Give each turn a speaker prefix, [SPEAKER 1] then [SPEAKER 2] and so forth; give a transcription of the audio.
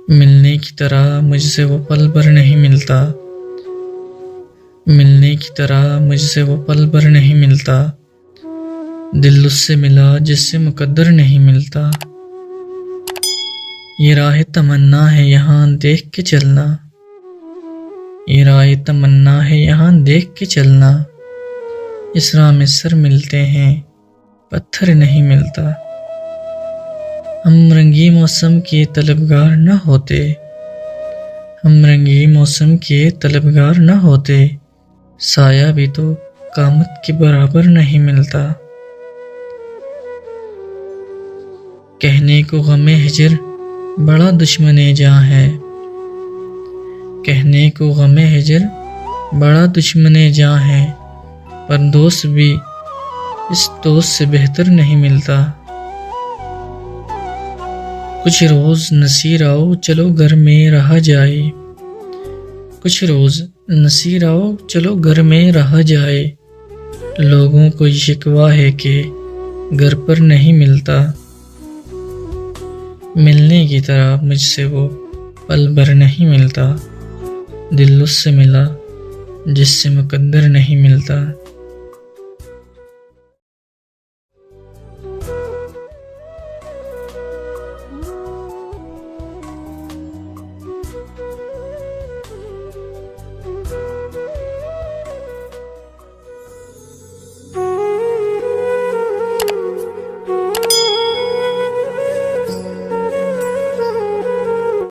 [SPEAKER 1] मिलने की तरह मुझसे वो पल भर नहीं मिलता। मिलने की तरह मुझसे वो पल भर नहीं मिलता। दिल उससे मिला जिससे मुकद्दर नहीं मिलता। ये राह तमन्ना है यहाँ देख के चलना। ये राह तमन्ना है यहाँ देख के चलना। इस राह में सर मिलते हैं पत्थर नहीं मिलता। हम रंगी मौसम के तलबगार न होते। हम रंगी मौसम के तलबगार न होते। साया भी तो कामत के बराबर नहीं मिलता। कहने को गमे हिजर बड़ा दुश्मने जां है। कहने को गमे हिजर बड़ा दुश्मने जां है। पर दोस्त भी इस दोस्त से बेहतर नहीं मिलता। कुछ रोज नसीर आओ चलो घर में रहा जाए। कुछ रोज नसीर आओ चलो घर में रहा जाए। लोगों को ये शिकवा है कि घर पर नहीं मिलता। मिलने की तरह मुझसे वो पल भर नहीं मिलता। दिल उससे मिला जिससे मुकद्दर नहीं मिलता।